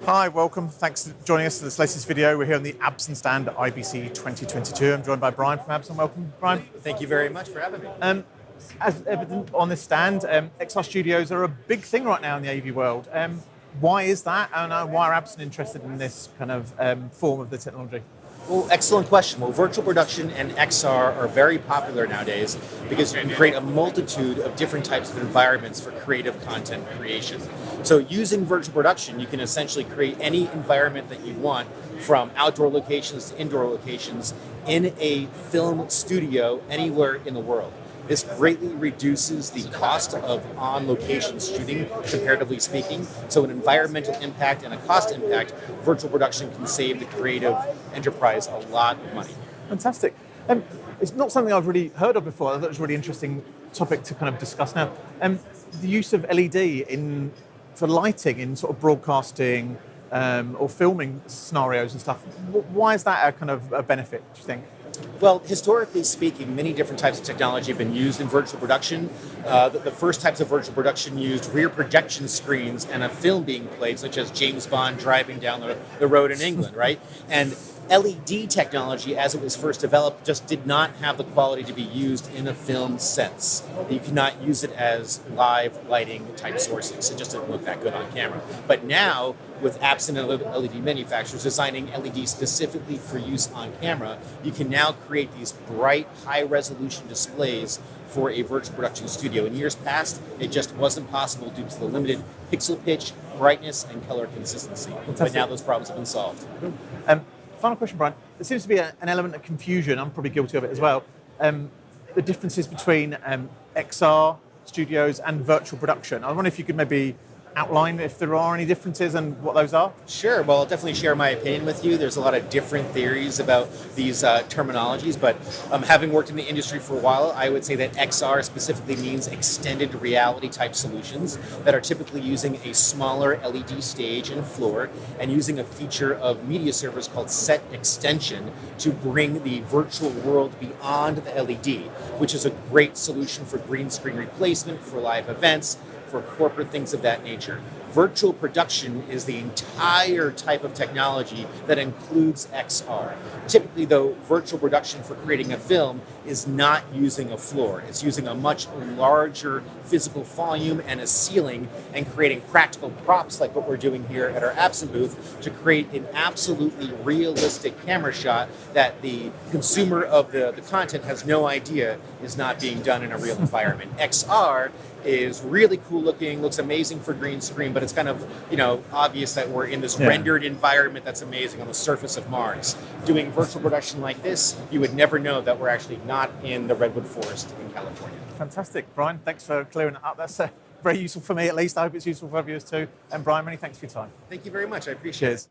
Hi, welcome. Thanks for joining us for this latest video. We're here on the Absen stand at IBC 2022. I'm joined by Brian from Absen. Welcome, Brian. Thank you very much for having me. As evident on this stand, XR studios are a big thing right now in the AV world. Why is that? And why are Absen interested in this kind of form of the technology? Well, excellent question. Well, virtual production and XR are very popular nowadays because you can create a multitude of different types of environments for creative content creation. So using virtual production, you can essentially create any environment that you want, from outdoor locations to indoor locations, in a film studio anywhere in the world. This greatly reduces the cost of on-location shooting, comparatively speaking. So an environmental impact and a cost impact, virtual production can save the creative enterprise a lot of money. Fantastic. It's not something I've really heard of before. I thought it was a really interesting topic to kind of discuss now. The use of LED for lighting in sort of broadcasting or filming scenarios and stuff. Why is that a kind of a benefit, do you think? Well, historically speaking, many different types of technology have been used in virtual production. The first types of virtual production used rear projection screens and a film being played, such as James Bond driving down the road in England, right? And LED technology, as it was first developed, just did not have the quality to be used in a film sense. You could not use it as live lighting type sources. It just didn't look that good on camera. But now, with Absen and LED manufacturers designing LED specifically for use on camera, you can now create these bright, high-resolution displays for a virtual production studio. In years past, it just wasn't possible due to the limited pixel pitch, brightness, and color consistency. Fantastic. But now those problems have been solved. Final question, Brian. There seems to be an element of confusion, I'm probably guilty of it as well, the differences between XR studios and virtual production. I wonder if you could maybe outline if there are any differences and what those are? Sure. Well, I'll definitely share my opinion with you. There's a lot of different theories about these terminologies, but having worked in the industry for a while, I would say that XR specifically means extended reality type solutions that are typically using a smaller LED stage and floor and using a feature of media servers called set extension to bring the virtual world beyond the LED, which is a great solution for green screen replacement, for live events, for corporate things of that nature. Virtual production is the entire type of technology that includes XR. Typically, though, virtual production for creating a film is not using a floor. It's using a much larger physical volume and a ceiling and creating practical props like what we're doing here at our Absen booth to create an absolutely realistic camera shot that the consumer of the content has no idea is not being done in a real environment. XR is really cool looking, looks amazing for green screen, but it's kind of, obvious that we're in this rendered environment that's amazing on the surface of Mars. Doing virtual production like this, you would never know that we're actually not in the redwood forest in California. Fantastic, Brian. Thanks for clearing that up. That's very useful for me, at least. I hope it's useful for our viewers too. And Brian, many thanks for your time. Thank you very much. I appreciate it.